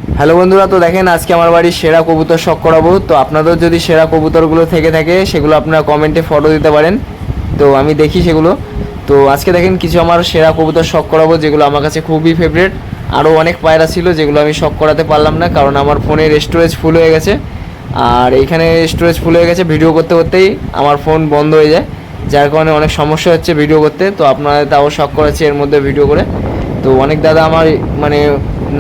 Hello বন্ধুরা, তো দেখেন আজকে আমার বাড়ির সেরা কবুতর শখ করাবো। তো আপনাদের যদি সেরা কবুতরগুলো থেকে থাকে সেগুলো আপনারা কমেন্টে ফটো দিতে পারেন, তো আমি দেখি সেগুলো। তো আজকে দেখেন কিছু আমার সেরা কবুতর শখ করাবো যেগুলো আমার কাছে খুবই ফেভারিট। আরও অনেক পায়রা ছিল যেগুলো আমি শখ করাতে পারলাম না, কারণ আমার ফোনের স্টোরেজ ফুল হয়ে গেছে। আর এইখানে স্টোরেজ ফুল হয়ে গেছে, ভিডিও করতে করতেই আমার ফোন বন্ধ হয়ে যায়, যার কারণে অনেক সমস্যা হচ্ছে ভিডিও করতে। তো আপনারা তাও শখ করাচ্ছি এর মধ্যে ভিডিও করে। তো অনেক দাদা আমার মানে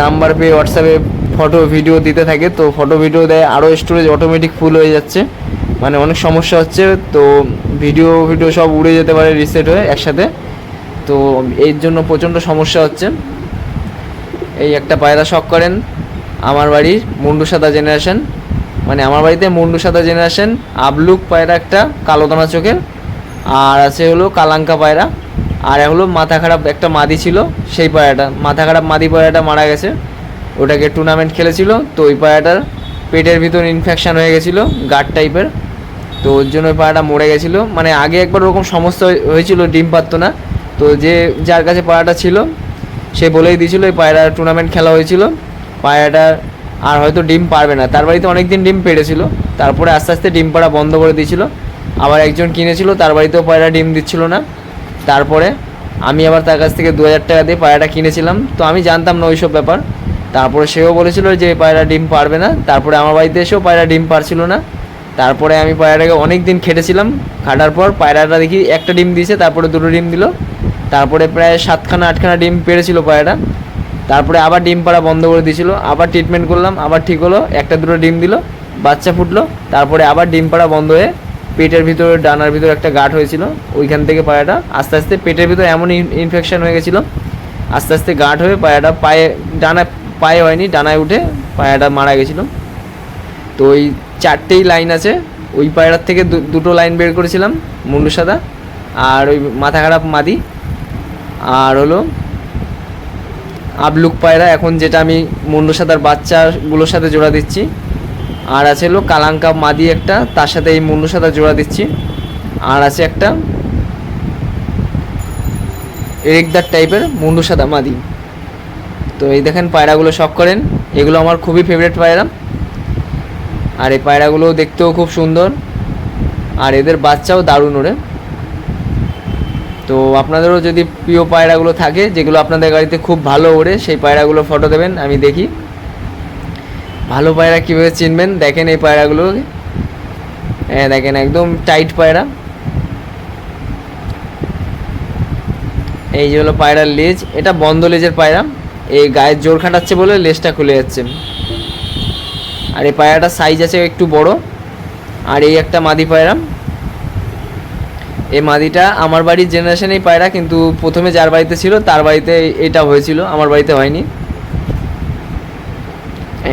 নাম্বার পেয়ে হোয়াটসঅ্যাপে ফটো ভিডিও দিতে থাকে, তো ফটো ভিডিও দেয়, আরও স্টোরেজ অটোমেটিক ফুল হয়ে যাচ্ছে, মানে অনেক সমস্যা হচ্ছে। তো ভিডিও সব উড়ে যেতে পারে রিসেট হয়ে একসাথে, তো এর জন্য প্রচণ্ড সমস্যা হচ্ছে। এই একটা পায়রা শখ করেন আমার বাড়ির মুন্ডু সাদা জেনারেশন, মানে আমার বাড়িতে মুন্ডু সাদা জেনারেশন, আবলুক পায়রা একটা কালো দানা চোখের, আর আছে হলো কালাঙ্কা পায়রা, আর হলো মাথা খারাপ একটা মাদি ছিল, সেই পায়রাটা মাথা খারাপ মাদি পায়রাটা মারা গেছে। ওটাকে টুর্নামেন্ট খেলেছিল, তো ওই পায়রাটার পেটের ভিতর ইনফেকশান হয়ে গেছিলো গার্ড টাইপের, তো ওর জন্য ওই পায়রাটা মরে গেছিলো। মানে আগে একবার ওরকম সমস্যা হয়েছিল, ডিম পারতো না। তো যার কাছে পায়রাটা ছিল সে বলেই দিয়েছিল এই পায়রা টুর্নামেন্ট খেলা হয়েছিল, পায়রাটা আর হয়তো ডিম পারবে না। তার বাড়িতে অনেক দিন ডিম পেড়েছিল, তারপরে আস্তে আস্তে ডিম পাড়া বন্ধ করে দিয়েছিল। আবার একজন কিনেছিল, তার বাড়িতেও পায়রা ডিম দিচ্ছিল না। তারপরে আমি আবার তার কাছ থেকে 2000 টাকা দিয়ে পায়রাটা কিনেছিলাম, তো আমি জানতাম না ওইসব ব্যাপার। তারপরে সেও বলেছিল যে পায়রা ডিম পারবে না, তারপরে আমার বাড়িতে এসেও পায়রা ডিম পারছিল না। তারপরে আমি পায়রাটাকে অনেক দিন খেটেছিলাম, খাটার পর পায়রাটা দেখি একটা ডিম দিয়েছে, তারপরে 2টো ডিম দিল, তারপরে প্রায় 7খানা 8খানা ডিম পেড়েছিল পায়রাটা। তারপরে আবার ডিম পাড়া বন্ধ করে দিয়েছিল, আবার ট্রিটমেন্ট করলাম, আবার ঠিক হলো, একটা 2টো ডিম দিল, বাচ্চা ফুটলো, তারপরে আবার ডিম পাড়া বন্ধ হয়ে পেটের ভিতরে ডানার ভিতরে একটা গাঁট হয়েছিল, ওইখান থেকে পায়রাটা আস্তে আস্তে পেটের ভিতরে এমন ইনফেকশন হয়ে গেছিলো, আস্তে আস্তে গাঁট হয়ে পায়রাটা পায়ে হয়নি, ডানায় উঠে পায়রাটা মারা গেছিলো। তো ওই 4টেই লাইন আছে, ওই পায়রার থেকে 2টো লাইন বের করেছিলাম, মুন্ডু সাদা আর ওই মাথা খারাপ মাদি, আর হলো আবলুক পায়রা এখন যেটা আমি মুন্ডু সাদার বাচ্চাগুলোর সাথে জোড়া দিচ্ছি, আর আছে হলো কালাঙ্কা মাদি একটা, তার সাথে এই মুন্ডু সাদা জোড়া দিচ্ছি, আর আছে একটা রেগদার টাইপের মুন্ডু সাদা মাদি। তো এই দেখেন পায়রাগুলো শখ করেন, এগুলো আমার খুবই ফেভারিট পায়রা, আর এই পায়রাগুলো দেখতেও খুব সুন্দর, আর এদের বাচ্চাও দারুণ ওড়ে। তো আপনাদেরও যদি প্রিয় পায়রাগুলো থাকে যেগুলো আপনাদের গাড়িতে খুব ভালো ওড়ে, সেই পায়রাগুলো ফটো দেবেন, আমি দেখি। ভালো পায়রা কীভাবে চিনবেন দেখেন এই পায়রাগুলো, হ্যাঁ দেখেন একদম টাইট পায়রা। এই যে হলো পায়রার লেজ, এটা বন্ধ লেজের পায়রা, এই গায়ের জোর খাটাচ্ছে বলে লেজটা খুলে যাচ্ছে। আর এই পায়রাটার সাইজ আছে একটু বড়। আর এই একটা মাদি পায়রা, এই মাদিটা আমার বাড়ির জেনারেশনেই পায়রা, কিন্তু প্রথমে যার বাড়িতে ছিল তার বাড়িতে এটা হয়েছিল, আমার বাড়িতে হয়নি।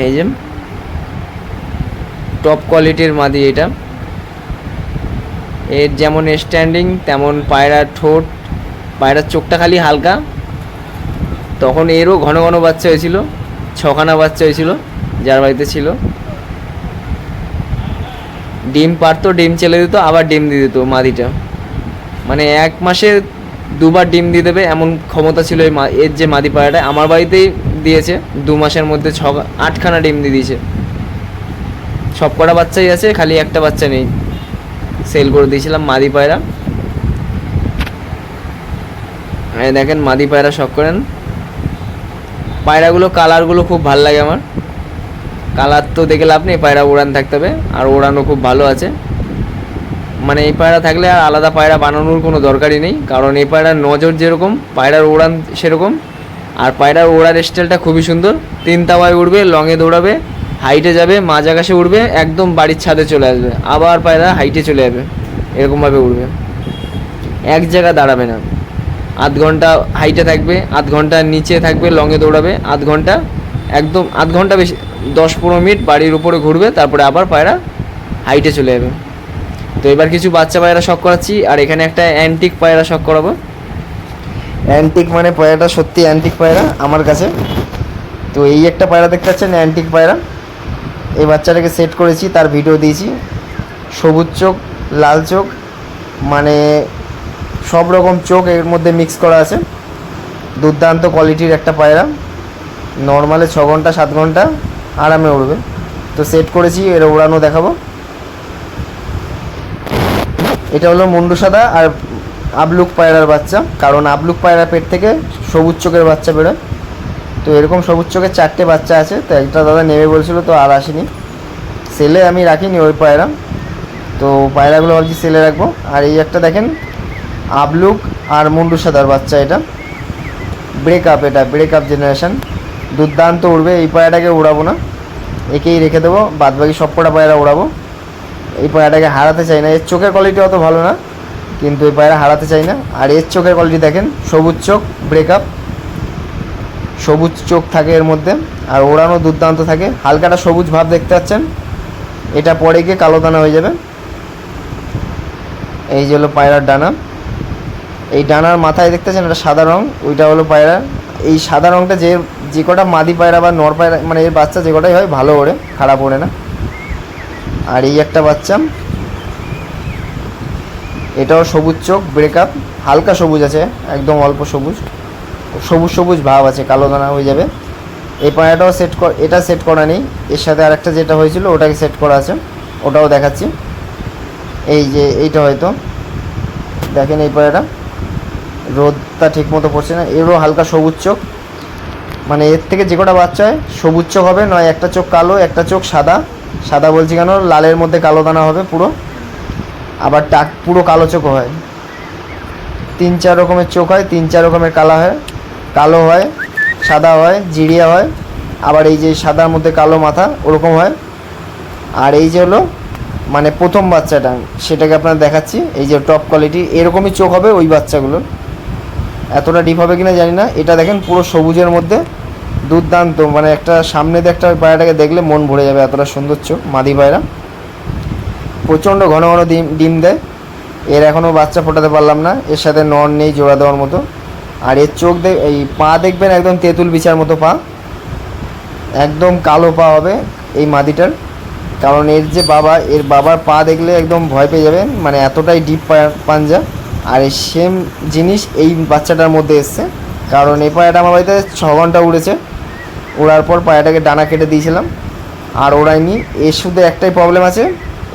এই যে টপ কোয়ালিটির মাদি এটা, এর যেমন স্ট্যান্ডিং তেমন পায়রার ঠোঁট, পায়রার চোখটা খালি হালকা। তখন এরও ঘন ঘন বাচ্চা হয়েছিল, 6খানা বাচ্চা হয়েছিল যার বাড়িতে ছিল। ডিম পারতো, ডিম চেলে দিত, আবার ডিম দিয়ে দিত মাদিটা, মানে 1 মাসে 2বার ডিম দিয়ে দেবে এমন ক্ষমতা ছিল এর যে মাদি পায়রাটা। আমার বাড়িতেই দিয়েছে 2 মাসের মধ্যে 8খানা ডিম দিয়ে দিয়েছে, সব কটা বাচ্চাই আছে, খালি একটা বাচ্চা নেই, সেল করে দিয়েছিলাম মাদি পায়রা। দেখেন মাদি পায়রা শখ করেন, পায়রাগুলো কালারগুলো খুব ভালো লাগে আমার, কালার তো দেখে লাভ নেই, পায়রা উড়ান থাকতে হবে, আর ওড়ানো খুব ভালো আছে। মানে এই পায়রা থাকলে আর আলাদা পায়রা বানানোর কোনো দরকারই নেই, কারণ এই পায়রার নজর যেরকম পায়রার ওড়ান সেরকম। আর পায়রার ওড়ার স্টাইলটা খুবই সুন্দর, 3 তাওয়ায় উড়বে, লংয়ে দৌড়াবে, হাইটে যাবে, মাঝ আকাশে উড়বে, একদম বাড়ির ছাদে চলে আসবে, আবার পায়রা হাইটে চলে যাবে, এরকমভাবে উড়বে, এক জায়গা দাঁড়াবে না। আধ ঘন্টা হাইটে থাকবে, আধ ঘন্টা নিচে থাকবে, লংয়ে দৌড়াবে, আধ ঘন্টা, একদম আধ ঘন্টা বেশি 10-15 মিনিট বাড়ির উপরে ঘুরবে, তারপরে আবার পায়রা হাইটে চলে যাবে। তো এবার কিছু বাচ্চা পায়রা শখ করাচ্ছি, আর এখানে একটা অ্যান্টিক পায়রা শখ করাবো। অ্যান্টিক মানে পায়রাটা সত্যি অ্যান্টিক পায়রা আমার কাছে। তো এই একটা পায়রা দেখতে পাচ্ছেন অ্যান্টিক পায়রা, এই বাচ্চাটাকে সেট করেছি, তার ভিডিও দিয়েছি। সবুজ চোখ, লাল চোখ, মানে সব রকম চোখ এর মধ্যে মিক্স করা আছে, দুর্দান্ত কোয়ালিটির একটা পায়রা। নর্মালে 6 ঘন্টা 7 ঘন্টা আরামে উড়বে। তো সেট করেছি, এর উড়ানো দেখাবো। এটা হলো মুন্ডু সাদা আর আবলুক পায়রার বাচ্চা, কারণ আবলুক পায়রার পেট থেকে সবুজ চোখের বাচ্চা বেরোয়। তো এরকম সবুজ চোখের 4টে বাচ্চা আছে, তো একটা দাদা নেবে বলছিল, তো আর আসেনি। সেলে আমি রাখিনি ওই পায়রা, তো পায়রাগুলো ভাবছি সেলে রাখবো। আর এই একটা দেখেন আবলুক আর মুন্ডু সাদার বাচ্চা, এটা ব্রেকআপ, এটা ব্রেকআপ জেনারেশন, দুর্দান্ত উড়বে। এই পায়রাটাকে উড়াবো না, একেই রেখে দেবো, বাদবাকি সব কটা পায়রা উড়াবো। এই পায়রাটাকে হারাতে চাই না, এর চোখের কোয়ালিটি অত ভালো না, কিন্তু এই পায়রা হারাতে চাই না। আর এর চোখের কোয়ালিটি দেখেন, সবুজ চোখ, ব্রেকআপ, সবুজ চোখ থাকে এর মধ্যে, আর ওড়ানো দুর্দান্ত থাকে। হালকাটা সবুজ ভাব দেখতে পাচ্ছেন, এটা পরে গিয়ে কালো দানা হয়ে যাবে। এই যে হলো পায়রার ডানা, এই ডানার মাথায় দেখতেছেন এটা সাদা রং, ওইটা হলো পায়রা। এই সাদা রংটা যে কটা মাদি পায়রা বা নর পায়রা, মানে এর বাচ্চা যে কটাই হয় ভালো ওড়ে, খারাপ ওড়ে না। আর এই একটা বাচ্চা, এটাও সবুজ চোখ, ব্রেকআপ, হালকা সবুজ আছে, একদম অল্প সবুজ, সবুজ সবুজ ভাব আছে, কালো দানা হয়ে যাবে। এই পায়রাটাও এটা সেট করা নেই, এর সাথে আরেকটা যেটা হয়েছিল ওটাকে সেট করা আছে, ওটাও দেখাচ্ছি। এই যে এইটা হয়তো দেখেন, এই পায়রাটা রোদটা ঠিক মতো পড়ছে না, এরও হালকা সবুজ চোখ, মানে এর থেকে যে কটা বাচ্চা হয় সবুজ চোখ হবে, নয় একটা চোখ কালো, একটা চোখ সাদা। সাদা বলছি কেন, লালের মধ্যে কালো দানা হবে পুরো, আবার পুরো কালো চোখও হয়। 3-4 রকমের চোখ হয়, 3-4 রকমের কালো হয়, সাদা হয়, জিরিয়া হয়, আবার এই যে সাদার মধ্যে কালো মাথা ওরকম হয়। আর এই যে হলো মানে প্রথম বাচ্চাটা, সেটাকে আপনার দেখাচ্ছি। এই যে টপ কোয়ালিটি, এরকমই চোখ হবে ওই বাচ্চাগুলো, এতটা ডিপ হবে কিনা জানি না। এটা দেখেন পুরো সবুজের মধ্যে, দুর্দান্ত, মানে একটা সামনে দিয়ে একটা পায়রাটাকে দেখলে মন ভরে যাবে, এতটা সুন্দর চোখ, মাদি পায়রা, প্রচণ্ড ঘন ঘন ডিম দেয়। এর এখনও বাচ্চা ফোটাতে পারলাম না, এর সাথে নর নেই জোড়া দেওয়ার মতো। আর এর চোখ এই পা দেখবেন একদম তেঁতুল বিছার মতো পা, একদম কালো পা হবে এই মাদিটার, কারণ এর বাবার পা দেখলে একদম ভয় পেয়ে যাবেন, মানে এতটাই ডিপ পাঞ্জা। আর এই সেম জিনিস এই বাচ্চাটার মধ্যে এসছে, কারণ এই পায়রাটা আমার বাড়িতে 6 ঘন্টা উড়েছে, ওড়ার পর পায়রাটাকে ডানা কেটে দিয়েছিলাম, আর ওড়ায়নি। এর শুধু একটাই প্রবলেম আছে,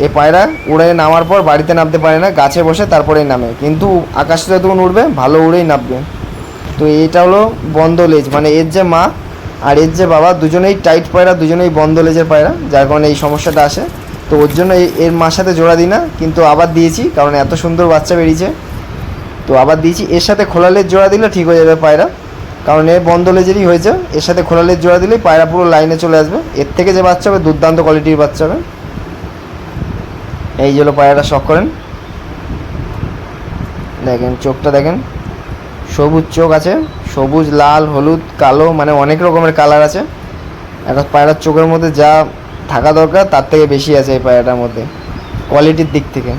এই পায়রা উড়ে নামার পর বাড়িতে নামতে পারে না, গাছে বসে তারপরেই নামে, কিন্তু আকাশে যতক্ষণ উড়বে ভালো উড়েই নামবে। তো এইটা হলো বন্ধ লেজ, মানে এর যে মা আর এর যে বাবা দুজনেই টাইট পায়রা, দুজনেই বন্ধ লেজের পায়রা, যার কারণে এই সমস্যাটা আসে। তো ওর জন্য এর মার সাথে জোড়া দিই না, কিন্তু আবার দিয়েছি, কারণ এত সুন্দর বাচ্চা বেরিয়েছে, তো আবার দিয়েছি। এর সাথে খোলা লেজ জোড়া দিলে ঠিক হয়ে যাবে পায়রা, কারণ এর বন্ধ লেজেরই হয়েছে, এর সাথে খোলা লেজ জোড়া দিলেই পায়রা পুরো লাইনে চলে আসবে। এর থেকে যে বাচ্চা হবে দুর্দান্ত কোয়ালিটির বাচ্চা হবে। এই যে হলো পায়রাটা, শখ করেন, দেখেন চোখটা দেখেন, সবুজ চোখ আছে, সবুজ, লাল, হলুদ, কালো, মানে অনেক রকমের কালার আছে। একটা পায়রার চোখের মধ্যে যা থাকা দরকার তার থেকে বেশি আছে এই পায়রাটার মধ্যে, কোয়ালিটির দিক থেকে।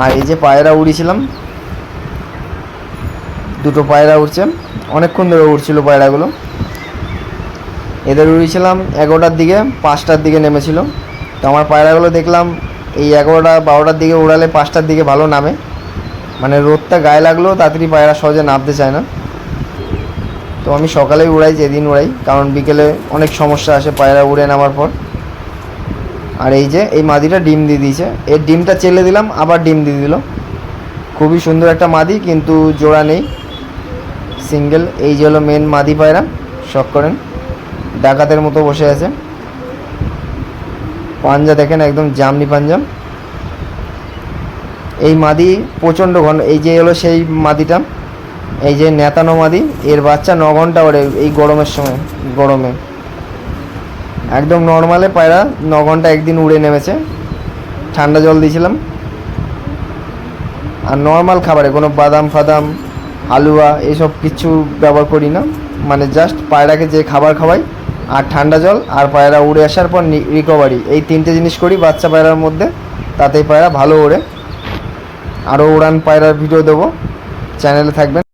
আর এই যে পায়রা উড়িয়েছিলাম, দুটো পায়রা উড়ছে, অনেকক্ষণ ধরে উড়ছিল পায়রাগুলো। এদের উড়িয়েছিলাম 11টার দিকে, 5টার দিকে নেমেছিল। তো আমার পায়রাগুলো দেখলাম এই 11টা 12টার দিকে উড়ালে 5টার দিকে ভালো নামে, মানে রোদটা গায়ে লাগলেও তাড়াতাড়ি পায়রা সহজে নামতে চায় না। তো আমি সকালেই উড়াই, যেদিন উড়াই, কারণ বিকেলে অনেক সমস্যা আসে পায়রা উড়ে নামার পর। আর এই যে এই মাদিটা ডিম দিয়ে দিয়েছে, এর ডিমটা চেলে দিলাম, আবার ডিম দিয়ে দিল, খুবই সুন্দর একটা মাদি, কিন্তু জোড়া নেই, সিঙ্গেল। এই যে হলো মেন মাদি পায়রা, শখ করেন, ডাকাতের মতো বসে আছে, পাঞ্জা দেখেন একদম জামনি পাঞ্জা। এই মাদি প্রচণ্ড ঘন, এই যে হলো সেই মাদিটা, এই যে নেতানো মাদি, এর বাচ্চা 9 ঘন্টা ওড়ে এই গরমের সময়, গরমে একদম নর্মালে পায়রা 9 ঘন্টা একদিন উড়ে নেমেছে, ঠান্ডা জল দিয়েছিলাম। আর নর্মাল খাবারে কোনো বাদাম ফাদাম, হালুয়া এসব কিছু ব্যবহার করি না, মানে জাস্ট পায়রাকে যে খাবার খাওয়াই, আর ঠান্ডা জল, আর পায়রা উড়ে আসার পর রিকভারি, এই 3টে জিনিস করি বাচ্চা পায়রার মধ্যে, তাতেই পায়রা ভালো ওড়ে। আরও উড়ান পায়রার ভিডিও দেবো, চ্যানেলে থাকবেন।